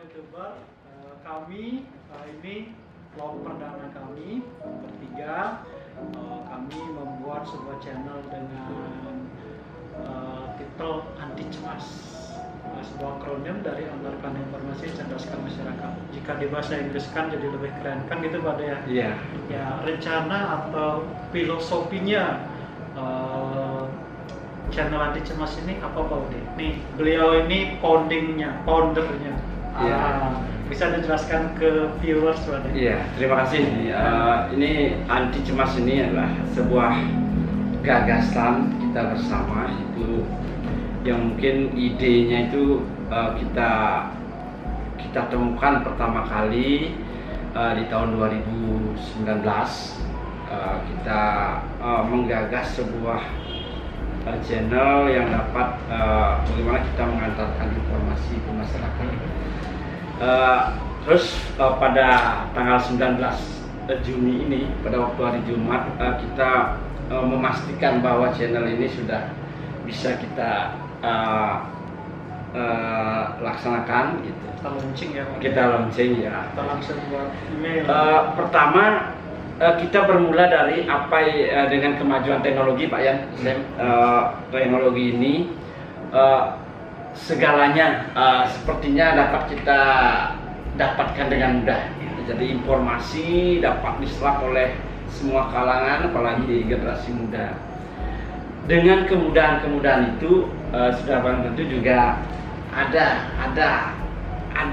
YouTuber. Kami ini vlog perdana kami bertiga. Kami membuat sebuah channel dengan titel Anti Cemas, sebuah akronim dari Antarkan Informasi Cerdaskan Masyarakat. Jika dibahasa Inggriskan jadi lebih keren kan gitu Pak ya? Iya. Ya, rencana atau filosofinya channel Anti Cemas ini apa Pak Ude? Nih, beliau ini foundernya. Bisa dijelaskan ke viewers Pak? Iya, terima kasih. Ini Anti Cemas ini adalah sebuah gagasan kita bersama, itu yang mungkin idenya itu kita temukan pertama kali di tahun 2019. Kita menggagas sebuah channel yang dapat bagaimana kita mengantarkan informasi ke masyarakat. Terus pada tanggal 19 Juni ini, pada waktu hari Jumat, kita memastikan bahwa channel ini sudah bisa kita laksanakan gitu. Kita launching ya Pak? Kita launching ya. Kita langsung buat email. Pertama kita bermula dari dengan kemajuan teknologi Pak Yan. Teknologi ini segalanya sepertinya dapat kita dapatkan dengan mudah. Jadi informasi dapat diserap oleh semua kalangan, apalagi generasi muda. Dengan kemudahan-kemudahan itu sudah barang tentu juga ada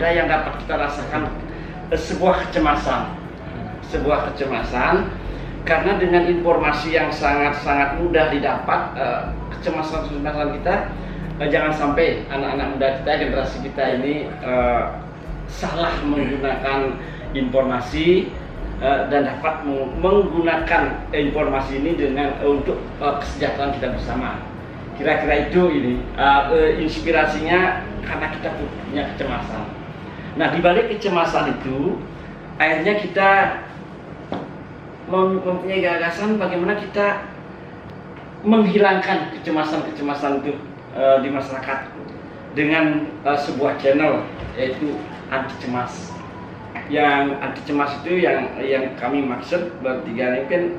yang dapat kita rasakan sebuah kecemasan karena dengan informasi yang sangat mudah didapat, kecemasan kita jangan sampai anak-anak muda kita, generasi kita ini salah menggunakan informasi dan dapat menggunakan informasi ini untuk kesejahteraan kita bersama. Kira-kira itu ini inspirasinya karena kita punya kecemasan. Nah, di balik kecemasan itu akhirnya kita mempunyai gagasan bagaimana kita menghilangkan kecemasan itu di masyarakat dengan sebuah channel yaitu Anti Cemas. Yang Anti Cemas itu yang kami maksud bertiga ini kan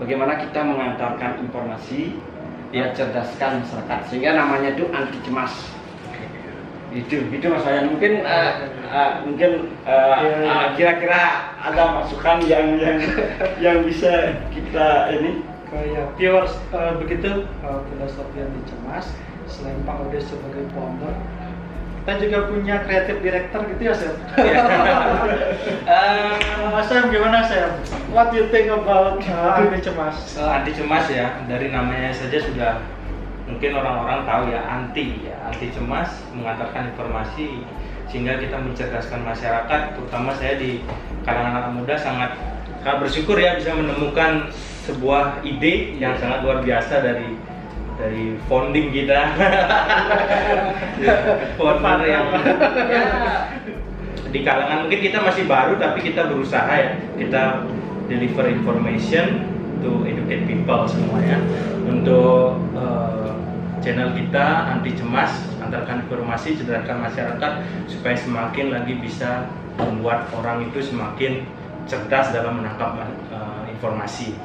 bagaimana kita mengantarkan informasi yang cerdaskan masyarakat, sehingga namanya itu Anti Cemas. Itu Mas Wayan. Mungkin kira-kira ada masukan yang bisa kita ini Kayak viewers begitu filosofi Anti Cemas. Selain Pak Ude sebagai founder, kita juga punya kreatif director gitu ya Sam? Sam, gimana Sam? What do you think about Anti Cemas? Anti Cemas ya, dari namanya saja sudah mungkin orang-orang tahu ya, anti cemas, mengantarkan informasi sehingga kita mencerdaskan masyarakat. Terutama saya di kalangan anak muda sangat bersyukur ya bisa menemukan sebuah ide yang sangat luar biasa dari founding kita. Founder yang di kalangan mungkin kita masih baru, tapi kita berusaha ya, kita deliver information to educate people semuanya. Untuk channel kita Anti Cemas, antarkan informasi, cerdaskan masyarakat supaya semakin lagi bisa membuat orang itu semakin cerdas dalam menangkap informasi.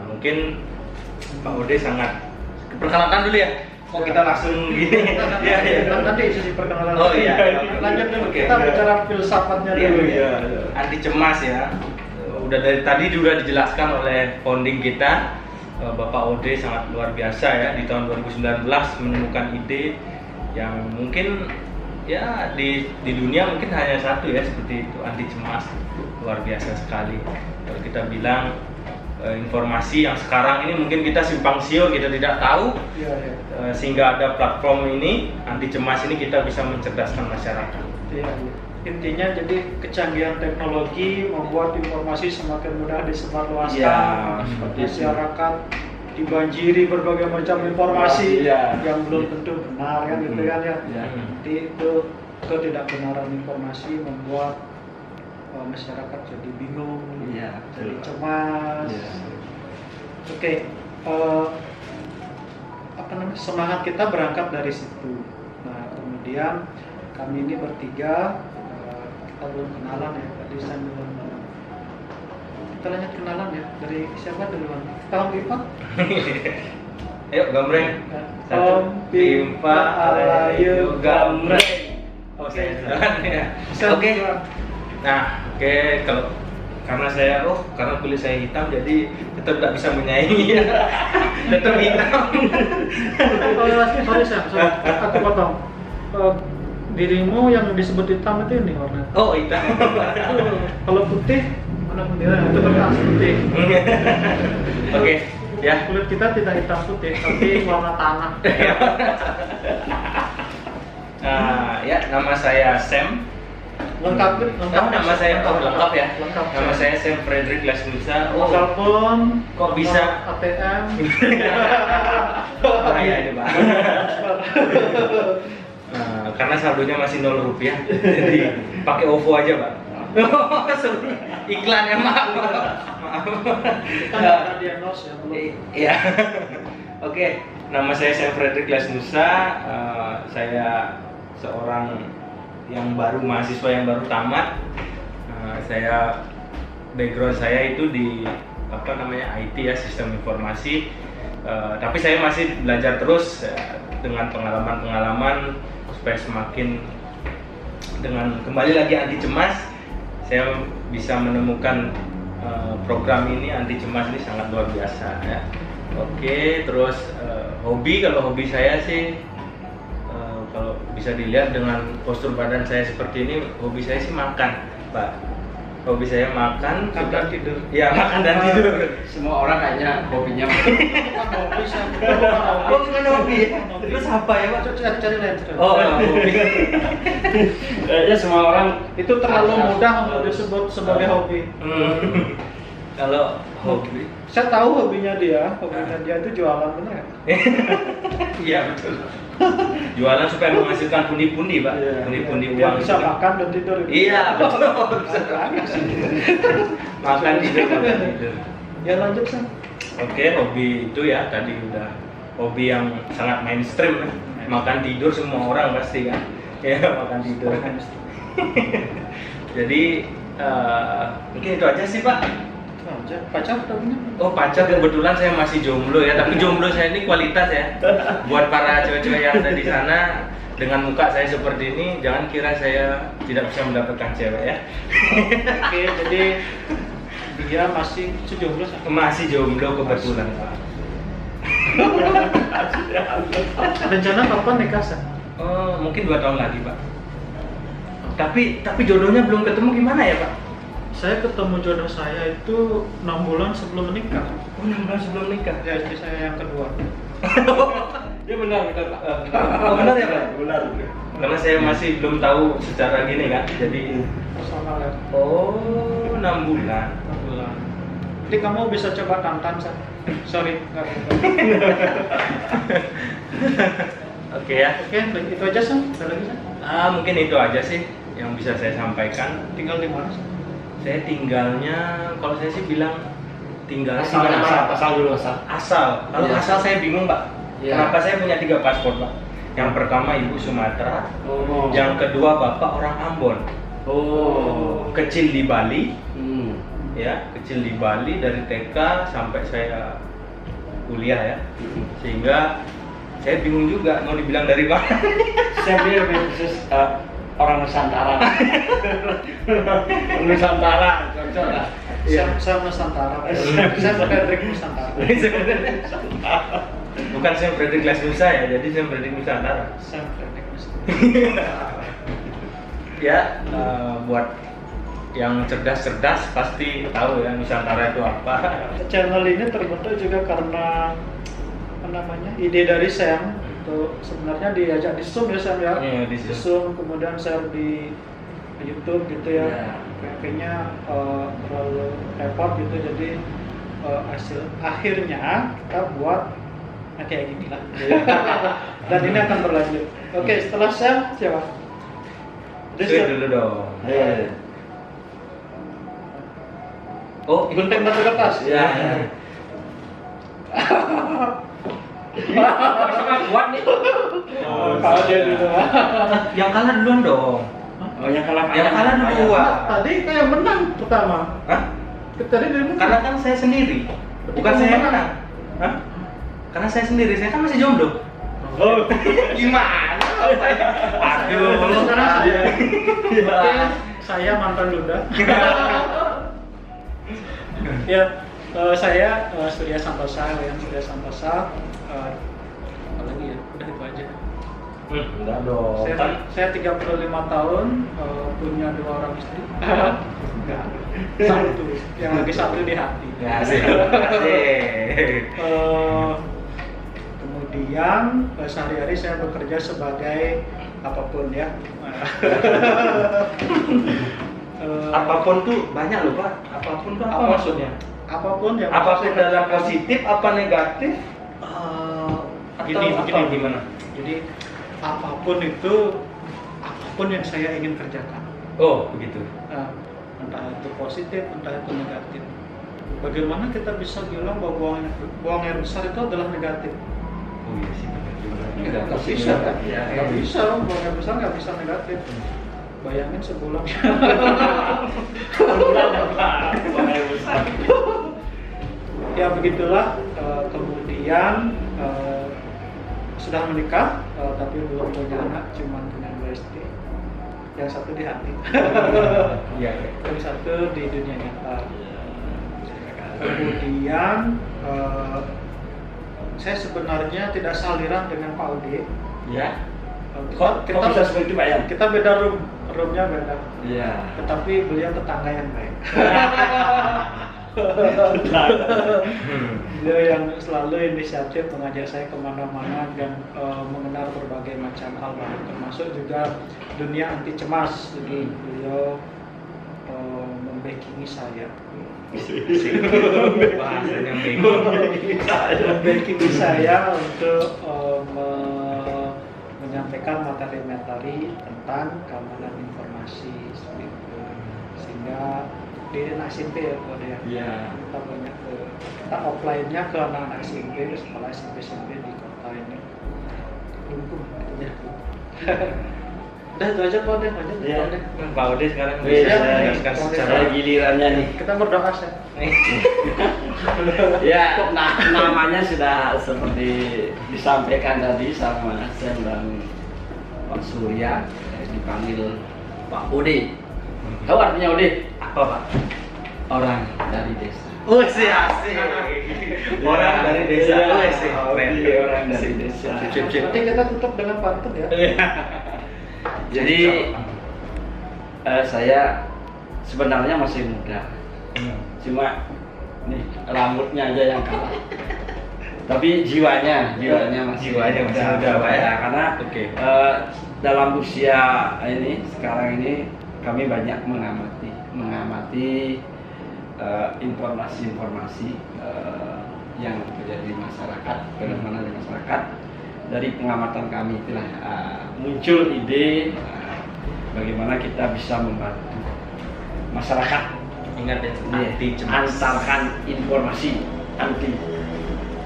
Mungkin Pak Ude sangat perkenalkan dulu ya. Kok kita langsung gini? Nanti sisi perkenalan. Oh iya. Lanjut dulu. Oke. Kita bicara filsafatnya dulu. Iya. Anti Cemas ya. Udah dari tadi juga dijelaskan oleh founding kita, Bapak Ude sangat luar biasa ya, di tahun 2019 menemukan ide yang mungkin ya di dunia mungkin hanya satu ya, seperti itu, Anti Cemas. Luar biasa sekali. Kalau kita bilang informasi yang sekarang ini mungkin kita simpang siur, kita tidak tahu, sehingga ada platform ini Anti Cemas ini kita bisa mencerdaskan masyarakat. Intinya jadi kecanggihan teknologi membuat informasi semakin mudah disebarluaskan. Ya, Masyarakat dibanjiri berbagai macam informasi yang belum tentu benar kan gitu kan ya. Jadi itu ketidakbenaran informasi membuat masyarakat jadi bingung, jadi cemas. Oke, semangat kita berangkat dari situ. Nah, kemudian kami ini bertiga, kita belum kenalan ya, tadi saya belum. Kita lanjut kenalan ya, dari siapa duluan? Om Pipa? Ayo gambreng. Om Pipa ayo gambreng. Oke. Oke. Nah, oke, kalau karena karena kulit saya hitam jadi tetap nggak bisa menyaingi. Tetap hitam. Sorry, aku potong. Dirimu yang disebut hitam itu ini warna. Oh, hitam. Kalau putih, mana putih? Itu berkas putih. Oke, ya. Kulit kita tidak hitam putih, tapi warna tanah. Ya, nama saya Sam. Lengkap. Nama saya lengkap ya. Lengkap. Nama saya Sam Frederick Lesnusa. Telepon. Kok bisa? ATM. Bahaya ini, Pak. Karena saldonya masih 0 rupiah, jadi pakai OVO aja, Pak. Sorry. Iklan ya, maaf. Kita nggak ada diagnos ya, belum. Iya. Oke, nama saya Sam Frederick Lesnusa. Saya seorang mahasiswa yang baru tamat. Background saya itu di IT ya, sistem informasi. Tapi saya masih belajar terus dengan pengalaman supaya semakin dengan kembali lagi anti cemas, saya bisa menemukan program ini anti cemas ini sangat luar biasa ya. Oke, terus kalau hobi saya sih kalau bisa dilihat dengan postur badan saya seperti ini, hobi saya sih makan, Pak. Hobi saya makan dan tidur. Iya, makan dan tidur. Semua orang kayaknya hobinya Bukan hobi. Terus apa ya, Pak? Cari lain. Oh, hobi. kayaknya semua orang Itu terlalu mudah untuk disebut sebagai hobi. Kalau hobi, Saya tahu hobinya dia itu jualan, benar ya? iya betul. Jualan supaya menghasilkan pundi-pundi, Pak. Pundi-pundi Dia uang. bisa makan dan tidur. Iya, betul. Makan tidur. Ya lanjut, Sam. Oke, hobi itu ya tadi udah hobi yang sangat mainstream. Makan tidur semua orang pasti kan. Ya, makan tidur. Jadi mungkin itu aja sih, Pak. Pacar udah punya? Oh, pacar kebetulan saya masih jomblo ya, tapi jomblo saya ini kualitas ya. Buat para cewek-cewek yang ada di sana, dengan muka saya seperti ini, jangan kira saya tidak bisa mendapatkan cewek ya. Oke, jadi dia masih jomblo? Masih jomblo kebetulan, Pak. Rencana kapan nikah, Sam? Oh, mungkin 2 tahun lagi, Pak. Tapi jodohnya belum ketemu, gimana ya, Pak? Saya ketemu jodoh saya itu 6 bulan sebelum menikah. Oh, 6 bulan sebelum nikah. Ya, istri saya yang kedua. dia benar Pak. Oh, benar ya, Pak? Benar. Karena saya masih belum tahu secara gini kan. Jadi Personal ya. oh, 6 bulan. 6 bulan. Jadi kamu bisa coba tantan, Sam. Sorry, nggak bisa. Oke ya. Oke, itu aja, Sam. Ada lagi, Sam? Mungkin itu aja sih yang bisa saya sampaikan. Tinggal di mana, Sam? Saya tinggalnya, kalau saya sih bilang tinggal Asal dulu. Asal. Kalau Iya. asal saya bingung, Pak. Iya. Kenapa saya punya 3 paspor, Pak? Yang pertama Ibu Sumatera, Oh. yang kedua Bapak orang Ambon. Oh. Kecil di Bali, Hmm. ya, kecil di Bali dari TK sampai saya kuliah ya. Sehingga saya bingung juga mau dibilang dari mana. Saya bilang khusus orang Nusantara. Nusantara, cocok lah. Sam Nusantara. Sam Frederick Nusantara. Bukan Sam Frederick Lesnusa ya, jadi Sam Frederick Nusantara. Sam Frederick Nusantara. Ya, buat yang cerdas-cerdas pasti tahu ya Nusantara itu apa. Channel ini terbentuk juga karena ide dari Sam. Itu sebenarnya diajak di Zoom ya, Sam ya. Iya, di Di Zoom. Zoom, kemudian share di YouTube gitu ya. Iya. Kayaknya terlalu repot gitu, jadi akhirnya kita buat kayak gini lah. Dan ini akan berlanjut. Oke, setelah Sam siapa? Saya dulu dong. Oh, gunting batu kertas. Ya. Sangat kuat nih. Kalau dia gitu. Yang kalah duluan dong. Oh, yang kalah duluan. Tadi kan yang menang pertama. Hah? Tadi dia menang. Karena kan saya sendiri. Bukan saya yang menang. Hah? Karena saya sendiri, saya kan masih jomblo. Oh, Gimana? Aduh, sekarang saya. Oke, saya mantan duda. Ya, saya Surya Santosa, Leon Surya Santosa. Apa lagi ya? Udah itu aja. Enggak dong. Saya 35 tahun, punya 2 orang istri. Enggak. Satu, yang lagi satu di hati. Asik. Kemudian sehari-hari saya bekerja sebagai apapun ya. Apapun tuh banyak loh Pak. Apapun tuh apa maksudnya? Apapun yang Apapun dalam positif apa negatif? Begini, Gimana? Jadi apapun itu, apapun yang saya ingin kerjakan. Oh begitu. Entah itu positif, entah itu negatif. Bagaimana kita bisa bilang bahwa buang air besar itu adalah negatif? Oh iya sih benar. Nggak bisa kan? Nggak bisa, buang air besar nggak bisa negatif. Bayangin sebulan. Sebulan buang air besar. Ya begitulah. Kemudian sudah menikah, tapi belum punya anak, cuma punya 2 istri. Yang satu di hati. Iya. Yang satu di dunia nyata. Kemudian saya sebenarnya tidak saliran dengan Pak Ode. Ya. Kita bisa seperti itu Pak ya? Kita beda roomnya beda. Iya. Tetapi beliau tetangga yang baik. Beliau yang selalu inisiatif mengajak saya kemana-mana dan mengenal berbagai macam hal baru, termasuk juga dunia anti cemas. Jadi beliau membackingi saya. Bahasanya Membackingi saya untuk menyampaikan materi-materi tentang keamanan informasi seperti itu, sehingga di anak SMP ya Pak ya. Iya. Kita banyak kita offline-nya ke anak-anak SMP, sekolah SMP di kota ini. Lumpuh ya. Udah itu aja Pak deh, lanjut Iya. Pak deh. Pak Ode sekarang Iya, bisa iya. menjelaskan secara Secara gilirannya nih. Kita berdoa ya. Ya, namanya sudah seperti disampaikan tadi sama Sen dan Pak Surya, dipanggil Pak Ode. Tahu artinya Ode? apa Pak? Orang dari desa. Oh sih asik. Orang dari desa. Iya, Oh sih. Ode, orang dari desa. Cip. Nanti kita tutup dengan pantun ya. Jadi saya sebenarnya masih muda, cuma nih rambutnya aja yang kalah. Tapi jiwanya masih muda, Pak ya. Karena Oke. dalam usia ini sekarang ini kami banyak mengamati informasi-informasi yang terjadi di masyarakat, fenomena di masyarakat. Dari pengamatan kami itulah muncul ide bagaimana kita bisa membantu masyarakat. Ingat ya, anti cemas. Antarkan informasi anti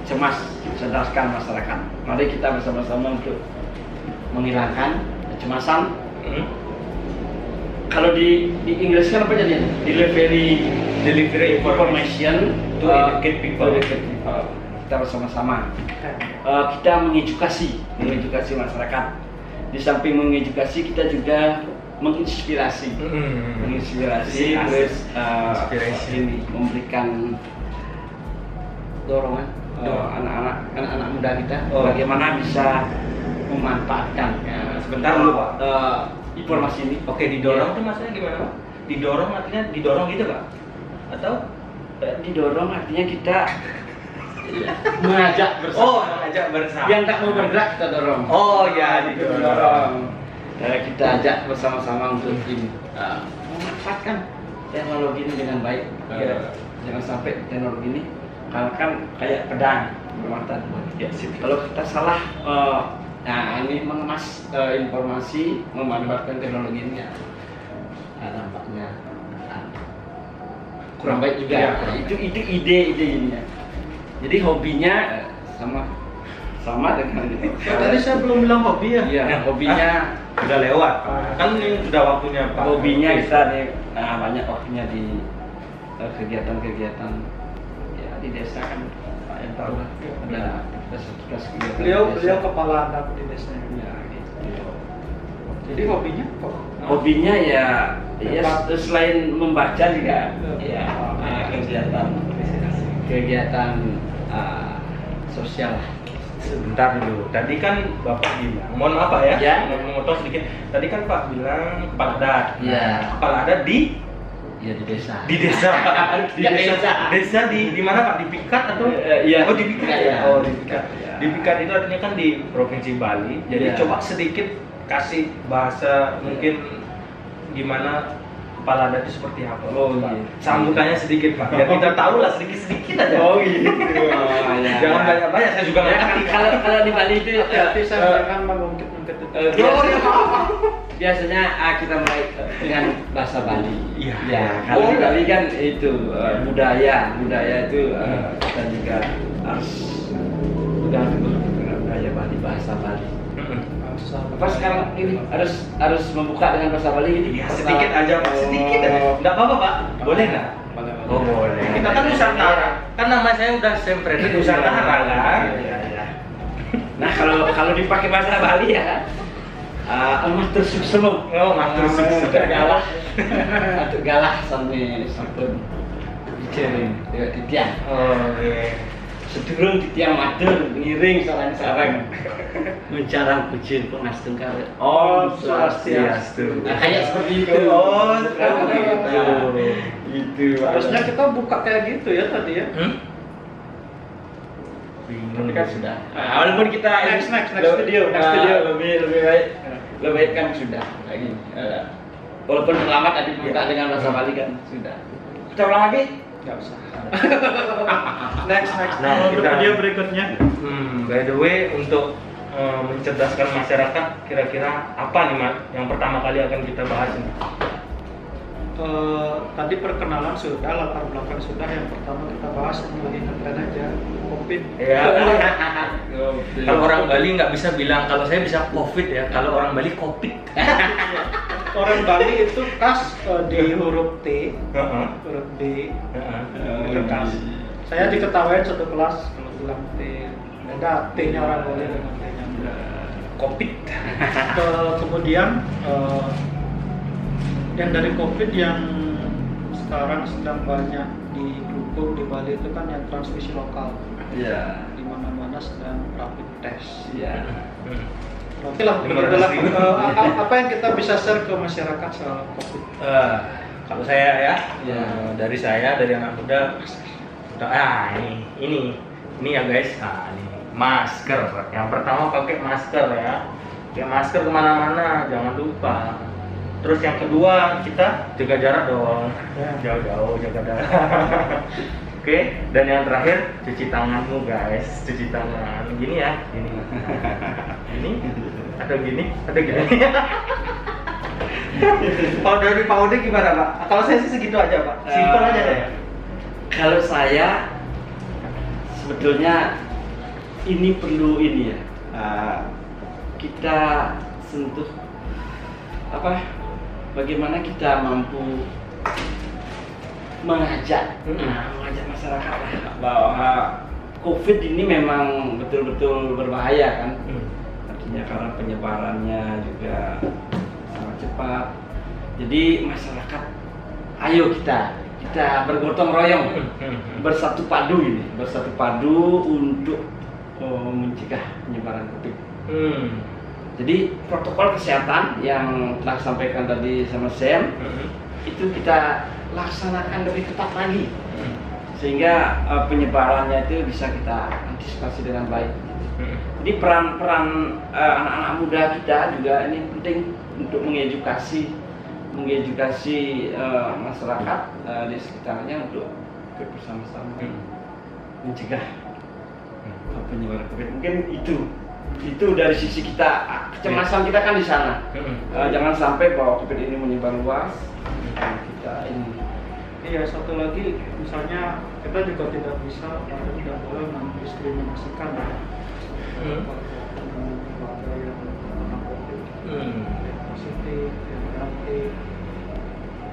cemas, cerdaskan masyarakat. Mari kita bersama-sama untuk menghilangkan kecemasan. Kalau di Inggris kan apa jadinya? Delivery information to educate people. Kita bersama-sama kita mengedukasi masyarakat. Di samping mengedukasi kita juga menginspirasi, terus ini memberikan dorongan anak-anak muda kita bagaimana bisa memanfaatkan Sebentar dulu Pak. informasi ini. Oke, didorong tuh maksudnya gimana Pak? Didorong artinya didorong gitu Pak? Atau didorong artinya kita mengajak bersama. oh, mengajak bersama. Yang tak mau bergerak kita dorong. Oh ya, didorong. Kita ajak bersama-sama untuk ini memanfaatkan teknologi ini dengan baik. Jangan sampai teknologi ini kan kayak pedang bermata dua. Ya, sip. Kalau kita salah, ini mengemas informasi, memanfaatkan teknologi ini ya, dampaknya kurang baik juga. Ya. Itu ide-ide ininya. Jadi hobinya sama sama dengan ini. Tadi saya belum bilang hobi ya. Iya, hobinya Udah lewat. Kan ini sudah waktunya Pak. hobinya kita nih banyak waktunya di kegiatan-kegiatan ya di desa kan Pak yang tahu lah ada aktivitas kegiatan Beliau di desa. kepala adat di desa. Ya, gitu. Jadi hobinya apa? Hobinya ya Tempat. selain membaca juga ya kegiatan sosial. Sebentar dulu. Tadi kan Bapak bilang, mohon maaf Pak ya, Ya. memotong sedikit. Tadi kan Pak bilang kepala adat. Iya. Kepala adat di Ya di desa. di desa. Di Ya, desa. desa. Desa di mana Pak? Di Pikat atau? Iya. Oh di Pikat ya. Iya. Oh di Pikat. Iya. Di Pikat itu artinya kan di Provinsi Bali. Jadi Iya. coba sedikit kasih bahasa mungkin gimana kepala adat itu seperti apa? Oh, Pak? iya. Sambutannya sedikit Pak. Biar kita tahu lah sedikit-sedikit aja. Oh gitu. Oh, ya. Jangan banyak-banyak, saya juga nggak Ya, ngerti. kalau di Bali itu Hati-hati saya jangan mengungkit-ungkit itu. Biasanya kita mulai dengan bahasa Bali. Iya. Ya, kalau di Bali kan itu budaya itu kita juga harus pegang teguh dengan budaya Bali, bahasa Bali. Apa sekarang ini harus membuka dengan bahasa Bali gitu? Iya, sedikit aja Pak, sedikit aja. Enggak apa-apa Pak, boleh nggak? Boleh. Oh boleh. Kita kan Nusantara, kan nama saya udah Semfredi Nusantara kan. Iya. Nah kalau dipakai bahasa Bali ya, matur suksema. Oh matur suksema. Galah, matur galah sampai dikirim titian. Oh iya. Sedurung titian matur ngiring sarang-sarang. Mencarang pujian pengastung kare. Om Swastiastu. Nah, kayak seperti itu. Oh, seperti itu. Itu. Harusnya kita buka kayak gitu ya tadi ya. Bingung kan sudah. Walaupun kita Next video. lebih baik kan sudah lagi. Walaupun terlambat tadi buka dengan bahasa Bali kan sudah. Kita ulang lagi? Nggak usah. Next. Nah, Untuk kita- video berikutnya. By the way, untuk mencerdaskan masyarakat, kira-kira apa nih Mas yang pertama kali akan kita bahas ini? Tadi perkenalan sudah, latar belakang sudah. Yang pertama kita bahas yang lagi ngetren aja, COVID. Ya. Kalau orang Bali nggak bisa bilang, kalau saya bisa COVID ya. Kalau orang Bali COVID. Orang Bali itu khas di huruf T, Heeh. huruf D. Heeh. Itu khas. Saya diketawain satu kelas kalau bilang T, beda T-nya orang Bali dengan T-nya. COVID. Kemudian yang dari COVID yang sekarang sedang banyak didukung di Bali itu kan yang transmisi lokal. Iya. Di mana-mana sedang rapid test. Iya. Oke lah, begitulah. Apa yang kita bisa share ke masyarakat soal COVID? Kalau saya ya, Ya. dari saya, dari anak muda, ini ya guys, ini masker. Yang pertama pakai masker ya, pakai masker kemana-mana, jangan lupa. Terus yang kedua kita jaga jarak dong, Ya. jauh-jauh jaga jarak. Oke, dan yang terakhir cuci tanganmu guys, cuci tangan. Gini ya, gini. Ini atau gini, atau gini. Kalau dari Pak Ode gimana Pak? Kalau saya sih segitu aja Pak, simpel aja ya. Kalau saya sebetulnya ini perlu ini ya, kita sentuh bagaimana kita mampu mengajak masyarakat lah bahwa COVID ini memang betul-betul berbahaya kan. Artinya karena penyebarannya juga sangat cepat. Jadi masyarakat, ayo kita bergotong royong, bersatu padu untuk mencegah penyebaran COVID. Jadi protokol kesehatan yang telah disampaikan tadi sama Sam itu kita laksanakan lebih ketat lagi sehingga penyebarannya itu bisa kita antisipasi dengan baik. Jadi peran anak-anak muda kita juga ini penting untuk mengedukasi masyarakat di sekitarnya untuk bersama-sama mencegah penyebaran COVID. Mungkin itu dari sisi kita, kecemasan kita kan di sana. Jangan sampai bahwa COVID ini menyebar luas. Kita ini. Iya, satu lagi misalnya kita juga tidak bisa atau tidak boleh mendiskriminasikan ya. keluarga yang terkena COVID, yang positif, yang negatif,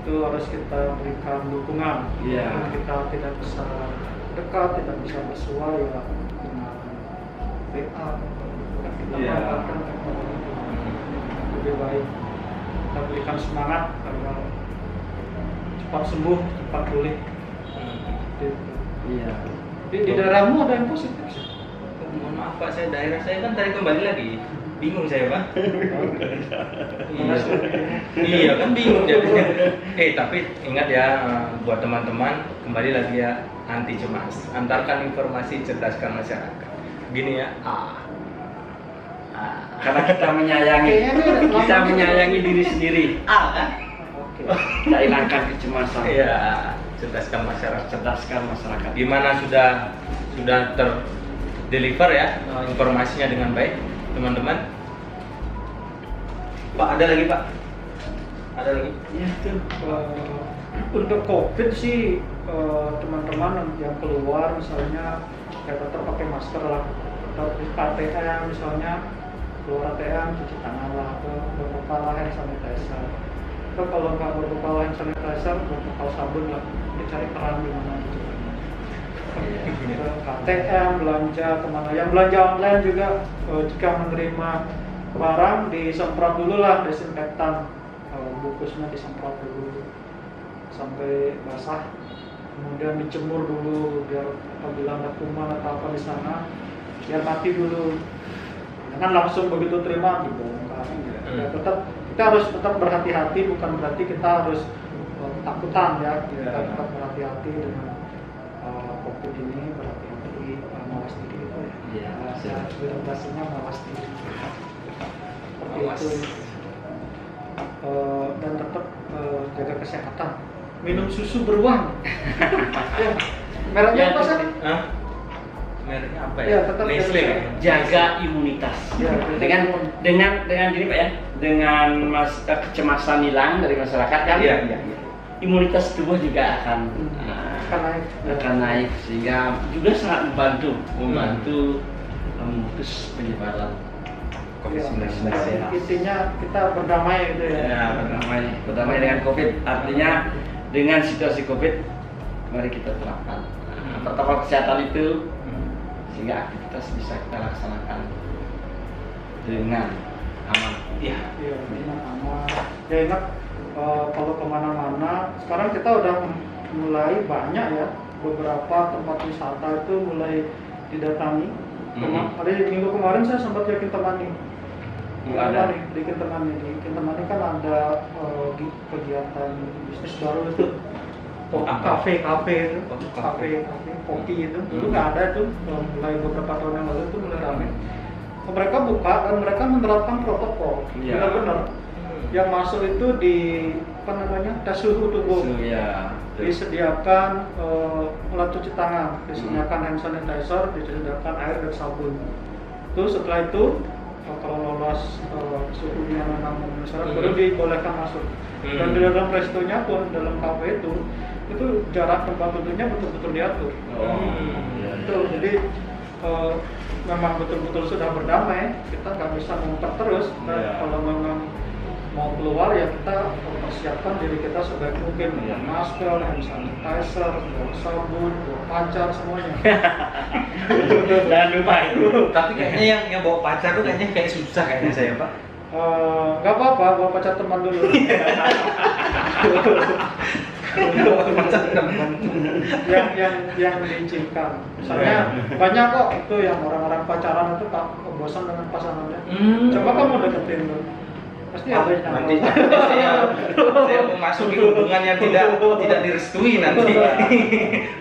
itu harus kita berikan dukungan. Iya. Kita tidak bisa dekat, tidak bisa bersua ya dengan WA. Kita Iya. manfaatkan teknologi lebih baik. Kita berikan semangat agar cepat sembuh, cepat pulih. Gitu. Iya. Di daerahmu ada yang positif sih? Mohon maaf Pak, saya daerah saya kan tadi kembali lagi. Bingung saya Pak. Iya. Iya kan bingung jadinya. Tapi ingat ya, buat teman-teman kembali lagi ya, anti cemas. Antarkan informasi, cerdaskan masyarakat. Gini ya. Karena kita menyayangi diri sendiri. Kan? Oke. Kita hilangkan kecemasan. Iya, cerdaskan masyarakat. Cerdaskan masyarakat. Gimana sudah terdeliver ya informasinya dengan baik, teman-teman. Pak, ada lagi Pak? Ada lagi? Iya tuh. Untuk COVID sih teman-teman yang keluar misalnya ya tetap pakai masker lah, tetap di ATM misalnya keluar ATM cuci tangan lah, atau berbekal hand sanitizer. Atau kalau nggak berbekal hand sanitizer, berbekal sabun lah, dicari keran di mana gitu. Ke ATM belanja kemana? Yang belanja online juga jika menerima barang disemprot dulu lah desinfektan, bungkusnya disemprot dulu sampai basah, kemudian dijemur dulu biar apabila ada kuman atau apa di sana biar mati dulu, jangan langsung begitu terima dibongkar. Ya, kita harus tetap berhati-hati, bukan berarti kita harus takutan ya, kita tetap berhati-hati dengan COVID ini, berhati-hati, mawas diri itu ya. Bahasa birokrasinya mawas diri. Seperti itu. Dan tetap jaga kesehatan. Minum susu beruang. Ya. Mereknya apa sih? Mereknya apa Ya, ya? tetap Nestle. Jaga imunitas. Ya, dengan gini Pak ya, dengan kecemasan hilang dari masyarakat kan, Iya. imunitas tubuh juga akan naik sehingga juga sangat membantu memutus penyebaran COVID-19 ya. Intinya kita berdamai gitu ya. Ya, berdamai dengan COVID, artinya dengan situasi COVID mari kita terapkan protokol kesehatan itu sehingga aktivitas bisa kita laksanakan dengan aman. Iya. Iya, dengan aman. Ya ingat kalau kemana-mana sekarang kita udah mulai banyak ya, beberapa tempat wisata itu mulai didatangi. Hari minggu kemarin saya sempat ke Kintamani. Di Kintamani kan ada kegiatan bisnis baru itu, kafe kopi itu. Dulu nggak ada tuh, mulai beberapa tahun yang lalu itu mulai ramai. Mereka buka dan mereka menerapkan protokol, benar-benar. Yang masuk itu di tes suhu tubuh. Disediakan alat cuci tangan, disediakan hand sanitizer, disediakan air dan sabun. Setelah itu kalau lolos suhunya memang memenuhi syarat baru dibolehkan masuk. Dan di dalam restonya pun, dalam kafe itu jarak tempat duduknya betul-betul diatur. Jadi memang betul-betul sudah berdamai. Kita nggak bisa ngumpet terus. Kalau memang mau keluar ya kita persiapkan diri kita sebaik mungkin, masker, hand sanitizer, sabun, pacar semuanya. Jangan lupa itu. Tapi kayaknya yang bawa pacar tuh kayaknya kayak susah kayaknya saya Pak. Nggak apa-apa, bawa pacar teman dulu. yang diizinkan. Misalnya banyak kok itu yang orang-orang pacaran itu bosan dengan pasangannya. Coba kamu deketin dulu. Pasti ada yang nanti saya memasuki hubungan yang tidak direstui nanti.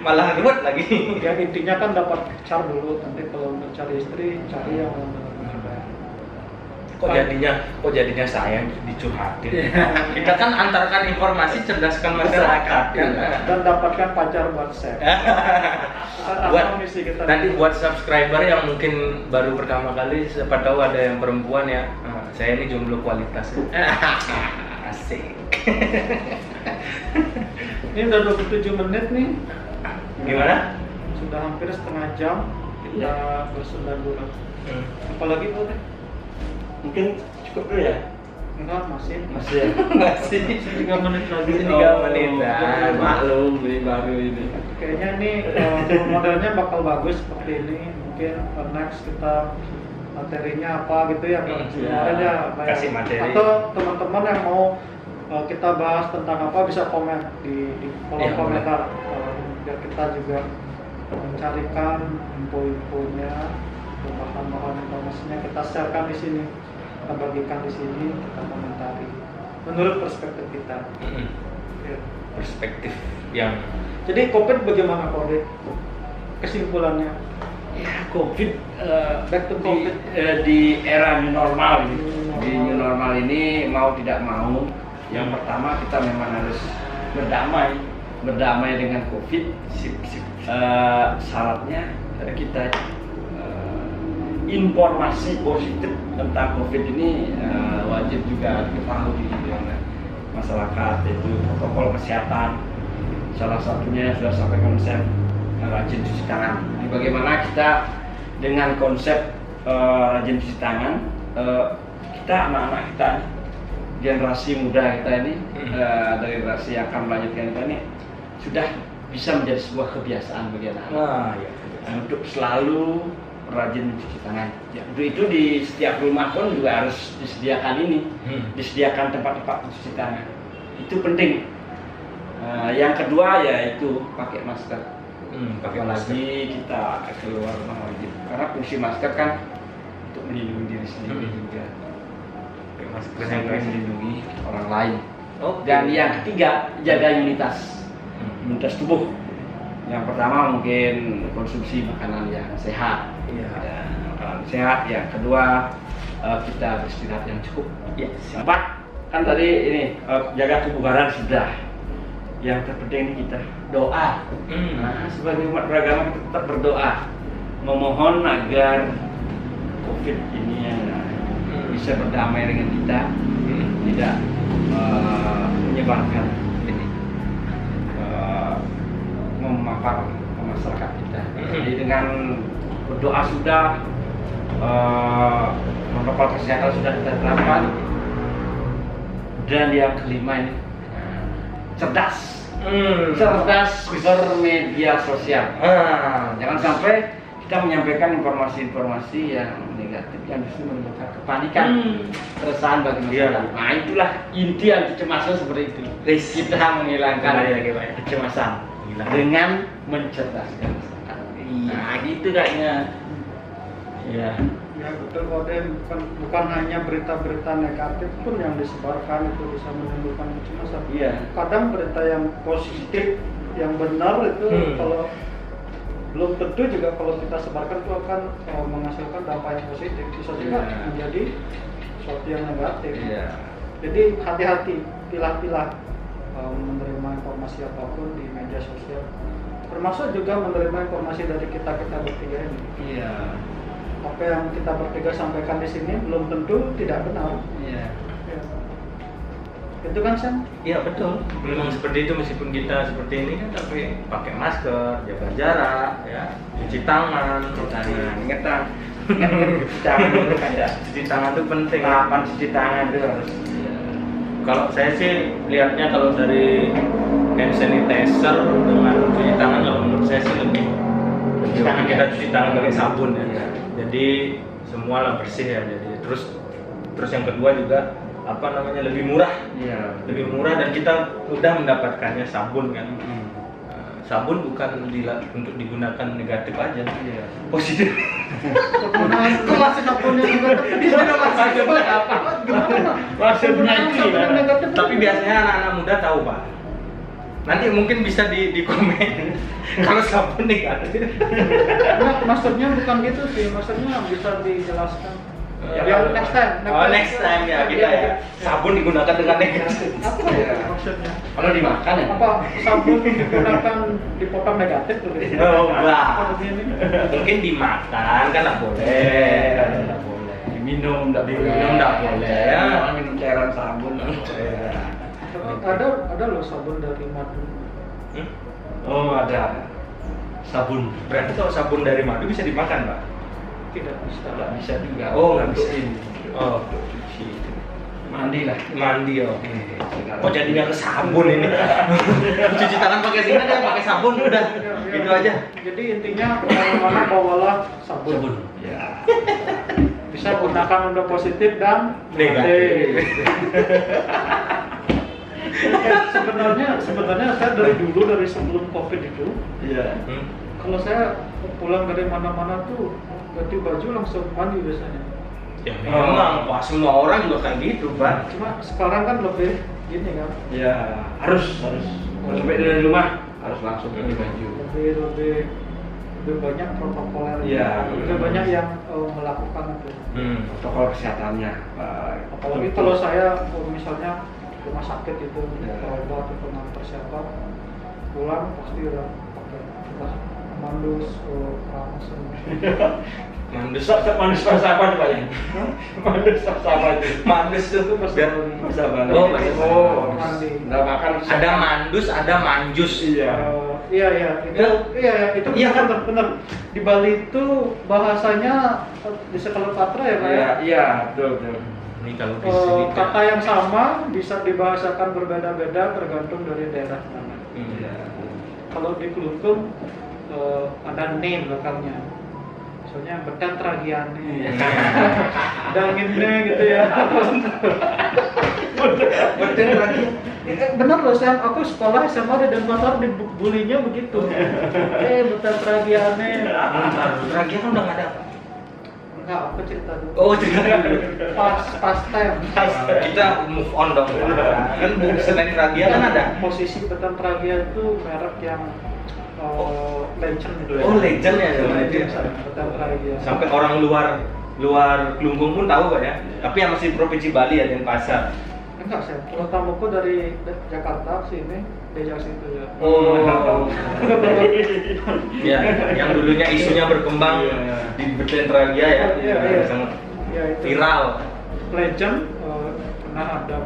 Malah ribet lagi. Ya intinya kan dapat pacar dulu, nanti kalau untuk cari istri cari yang kok jadinya saya dicurhatin. Kita kan antarkan informasi, cerdaskan masyarakat kan. Dan dapatkan pacar buat share. Buat subscriber yang mungkin baru pertama kali, siapa tahu ada yang perempuan ya. Saya ini jomblo kualitas. Asik. Ini udah 27 menit nih. Gimana? Sudah hampir setengah jam kita bersunda dulu. Apalagi boleh? Mungkin cukup dulu ya. Enggak, masih. Masih ya? Masih 3 menit lagi. Masih 3 menit. Nah, maklum ini baru ini. Kayaknya nih role modelnya bakal bagus seperti ini. Mungkin next kita materinya apa gitu ya, Hmm, kemarin ya, kasih materi. atau teman-teman yang mau kita bahas tentang apa bisa komen di kolom Ya, komentar. Biar kita juga mencarikan info-infonya, bahan-bahan informasinya kita sharekan di sini, kita bagikan di sini, kita komentari menurut perspektif kita. Ya. Perspektif yang Jadi COVID bagaimana Kode? Kesimpulannya? Ya, COVID, Back to COVID. di era new normal ini. New Di new normal ini mau tidak mau, yang pertama kita memang harus berdamai dengan COVID. Syaratnya kita informasi positif tentang COVID ini wajib juga diketahui oleh masyarakat, yaitu protokol kesehatan. Salah satunya sudah sampai konsep rajin cuci tangan. Jadi bagaimana kita dengan konsep rajin cuci tangan, kita anak-anak kita, generasi muda kita ini, dari generasi yang akan melanjutkan kita ini sudah bisa menjadi sebuah kebiasaan bagi anak-anak. Untuk selalu rajin mencuci tangan. Ya, untuk itu di setiap rumah pun juga harus disediakan ini, disediakan tempat-tempat mencuci tangan. Itu penting. Yang kedua yaitu pakai masker. Apalagi kita keluar rumah wajib. Karena fungsi masker kan untuk melindungi diri sendiri juga. pakai masker Sampai melindungi orang lain. Oke. Dan yang ketiga, jaga imunitas tubuh. Yang pertama mungkin konsumsi makanan yang sehat. Iya. Ya, makanan sehat. Yang kedua kita beristirahat yang cukup. Iya. Empat, kan tadi ini jaga kebugaran sudah. Yang terpenting ini kita doa. Nah, sebagai umat beragama kita tetap berdoa, memohon agar COVID ini bisa berdamai dengan kita, tidak menyebarkan ini, memapar ke masyarakat kita. Jadi dengan berdoa sudah, protokol kesehatan sudah kita terapkan, dan yang kelima ini cerdas bermedia sosial. Jangan sampai kita menyampaikan informasi-informasi yang negatif yang justru menimbulkan kepanikan, keresahan bagi masyarakat. Nah, itulah inti anti kecemasan seperti itu. Kita menghilangkan kecemasan dengan mencerdaskan masyarakat. Nah, gitu kayaknya. Ya. Ya betul Kode, bukan hanya berita-berita negatif pun yang disebarkan itu bisa menimbulkan kecemasan. Iya. Kadang berita yang positif, yang benar itu kalau belum tentu juga kalau kita sebarkan itu akan menghasilkan dampak yang positif, bisa juga menjadi sesuatu yang negatif. Iya. Jadi hati-hati, pilah-pilah menerima informasi apapun di media sosial, termasuk juga menerima informasi dari kita bertiga ini. Iya. Apa yang kita bertiga sampaikan di sini belum tentu tidak benar. Iya. Ya. Itu kan Sam? Iya betul. Memang seperti itu, meskipun kita seperti ini kan, tapi pakai masker, jaga jarak, ya, cuci tangan. Ingat cuci tangan dulu kan ya. Cuci tangan itu penting. Tahapan cuci tangan itu harus. Kalau saya sih lihatnya kalau dari hand sanitizer dengan cuci tangan, kalau menurut saya sih lebih tangan kita ya? cuci tangan pakai sabun ya. Iya. Jadi semua lah bersih ya. Jadi terus yang kedua juga apa namanya, lebih murah. Iya. Lebih murah dan kita mudah mendapatkannya sabun kan. Sabun bukan untuk digunakan negatif aja. Iya. Positif. Nah, itu masih sabunnya negatif. Maksudnya apa? Maksudnya itu ya. Tapi biasanya anak-anak muda tahu Pak. Nanti mungkin bisa di komen kalau sabun negatif. Nah, maksudnya bukan gitu sih, maksudnya bisa dijelaskan. Ya, next time. Next time ya kita ya. Sabun digunakan dengan negatif. Apa Iya. maksudnya? Kalau dimakan ya? Apa sabun digunakan dipotong negatif tuh? Oh, enggak. Apa begini? Mungkin dimakan kan nggak boleh. Nggak boleh. Diminum nggak boleh. Diminum nggak boleh. Orang minum cairan sabun. Ada loh sabun dari madu. Oh ada. Sabun. Berarti kalau sabun dari madu bisa dimakan Pak? Tidak bisa. Nggak bisa juga. Oh, nggak untuk bisa. ini. Oh. Untuk cuci. Mandi lah. Mandi, oke. Oh, jadinya ke sabun ini. Cuci tangan pakai sini deh, pakai sabun udah. Gitu aja. Jadi intinya kemana-mana bawalah sabun. Ya. Bisa gunakan untuk positif dan Negatif. Sebenarnya saya dari dulu, dari sebelum COVID itu, Iya. kalau saya pulang dari mana-mana tuh ganti baju langsung mandi biasanya. Ya memang, Pak, semua orang juga kayak gitu, Pak. Cuma sekarang kan lebih gini kan, Ya, harus sampai dari rumah harus langsung ganti baju. lebih banyak protokoler, Iya. lebih banyak yang melakukan itu. Protokol kesehatannya. Apalagi kalau saya misalnya rumah sakit itu Ya. berobat atau ngantar siapa, pulang pasti udah pakai mandus langsung. Mandus. Mandus bahasa apa tuh Pak? Mandus bahasa apa itu? Mandus itu biar Bahasa Bali. Oh, bahasa Bali. Oh, Mandi. nggak makan. ada mandus, ada manjus. Iya. Itu Iya kan? benar. Di Bali itu bahasanya di Sekelo Patra ya Pak ya. Iya, betul. Ini kalau di sini Kata yang sama bisa dibahasakan berbeda-beda tergantung dari daerah mana. Iya. Kalau di Kelungkung ada name belakangnya. Misalnya Betan Tragiane. Danginnya gitu ya. Betul lagi. Bener loh, aku sekolah SMA di Denpasar dibulinya begitu. Betan Tragiane. Lagi kan udah nggak ada, Pak. Enggak, aku cerita dulu. Oh, cerita dulu. Pas time. Kita move on dong. Kan selain Ragia kan ada. Posisi Betan Tragia itu merek yang legend gitu ya. Oh, legend ya. Betan Tragia. Sampai orang luar Kelungkung pun tahu, Pak ya. Tapi yang masih provinsi Bali ya, Denpasar. Enggak sih, kalau tamuku dari Jakarta sini, diajak situ ya. Oh. Ya, yang dulunya isunya berkembang Iya. di Beten Ragia ya. Iya. Sangat Ya, itu viral. legend, pernah ada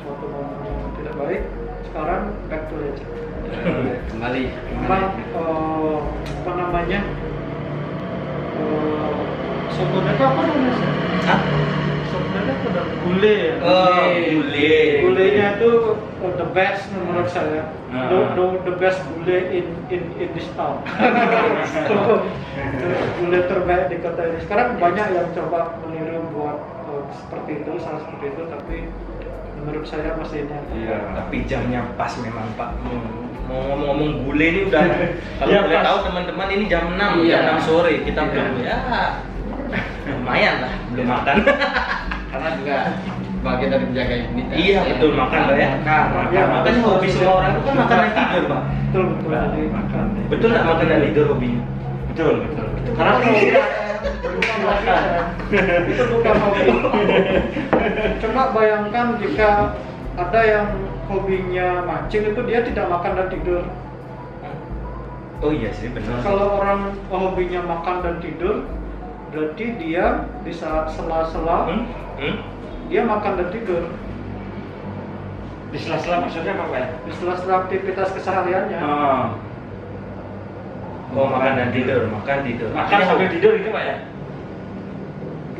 suatu momen yang tidak baik, sekarang back to legend. Kembali. Memang apa namanya, sotonya itu apa namanya sih? Hah? Sotonya itu ada gulai ya. Oh, gulai. Gulainya itu the best menurut saya. Ah. The best gulai in this town. Gulai terbaik di kota ini. Sekarang banyak yang coba meniru buat seperti itu, salah seperti itu, tapi menurut saya masih ini. Iya. Tapi jamnya pas memang, Pak. Mau ngomong-ngomong gulai ini udah kalau Iya, boleh pas. tahu teman-teman ini jam 6, Iya. jam 6 sore kita Iya. belum ya lumayan lah belum makan. Karena juga bagian dari menjaga imunitas. Iya, betul, makan, Pak, ya. Ya, Makan hobi semua orang itu kan makan dan tidur, Pak. Betul. Jadi Makan. Betul nggak makan dan tidur hobinya? Betul. karena kalau itu bukan hobi. Coba bayangkan jika ada yang hobinya mancing itu dia tidak makan dan tidur. Oh iya sih, benar. Kalau orang hobinya makan dan tidur, berarti dia di saat sela-sela dia makan dan tidur. Di sela-sela maksudnya apa Pak ya? Di sela-sela aktivitas kesehariannya. Oh, makan dan tidur, makan tidur. Makan sambil tidur itu Pak ya?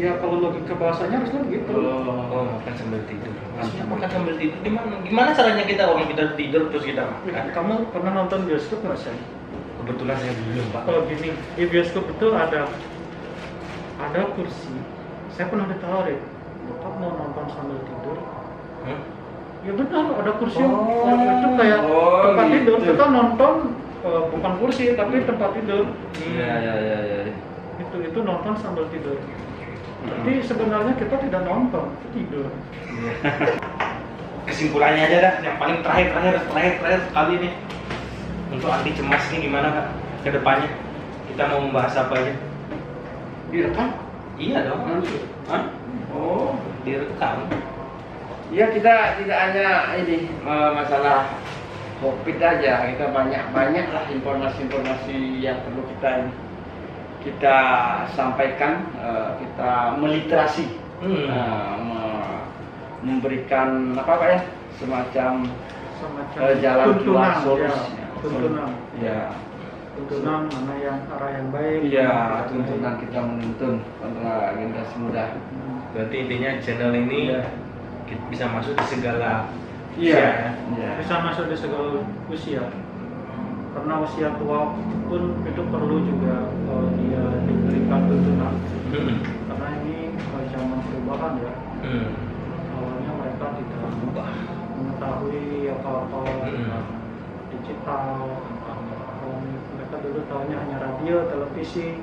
Ya kalau logika bahasanya harusnya begitu. Oh, makan sambil tidur. Maksudnya makan sambil tidur gimana caranya kita orang kita tidur terus kita makan? Kamu pernah nonton bioskop nggak sih? Kebetulan saya belum, Pak. Kalau gini, di bioskop itu ada kursi. Saya pernah ditawarin, Bapak mau nonton sambil tidur? Ya benar, ada kursi itu kayak tempat gitu. tidur. Kita nonton bukan kursi tapi tempat tidur. Iya. Itu nonton sambil tidur. Jadi sebenarnya kita tidak nonton, tidur. Kesimpulannya aja dah, yang paling terakhir kali ini. Untuk anti cemas ini gimana, Kak? Ke depannya kita mau membahas apa aja? Direkam? Iya dong. Hah? Oh. Direkam. Ya kita tidak hanya ini masalah COVID aja, kita banyak lah informasi-informasi yang perlu kita sampaikan, kita meliterasi, memberikan apa Pak ya, semacam jalan keluar solusi. Tuntunan. Ya, tuntunan mana yang arah yang baik. Iya, mana yang tidak tuntunan baik. kita menuntun kontra generasi muda. Berarti intinya channel ini Iya. bisa masuk di segala Iya. usia ya. Iya. Bisa masuk di segala usia. Karena usia tua pun itu perlu juga dia diberikan tuntunan. Karena ini zaman perubahan ya. Awalnya mereka tidak mengetahui apa-apa tentang digital, tentang elektronik. Mereka dulu tahunya hanya radio, televisi,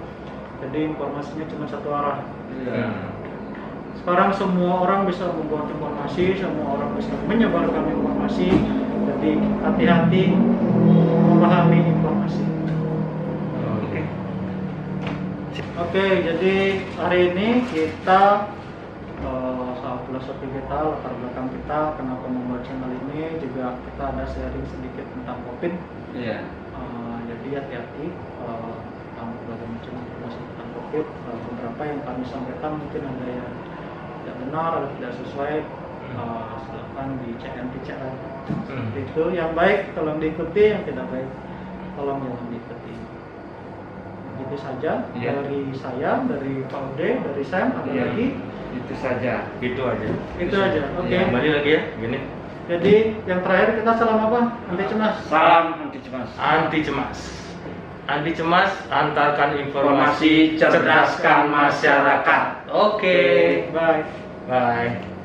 jadi informasinya cuma satu arah. Iya. Sekarang semua orang bisa membuat informasi, semua orang bisa menyebarkan informasi. Jadi hati-hati memahami informasi. Oke, jadi hari ini kita soal filosofi kita, latar belakang kita, kenapa membuat channel ini, juga kita ada sharing sedikit tentang COVID. Iya. Jadi hati-hati tentang berbagai macam informasi tentang COVID. Beberapa yang kami sampaikan mungkin ada yang tidak benar, ada tidak sesuai. Silakan dicek lagi. Itu yang baik tolong diikuti, yang tidak baik tolong jangan diikuti. Itu saja dari saya, dari Pak Ode, dari Sam, ada lagi? Itu saja. Gitu aja. Itu aja. Oke. Kembali lagi ya, gini. Jadi yang terakhir kita salam apa? Anti cemas. Salam anti cemas. Anti cemas. Anti cemas, antarkan informasi, Informasi, cerdaskan masyarakat. Oke. Bye. Bye.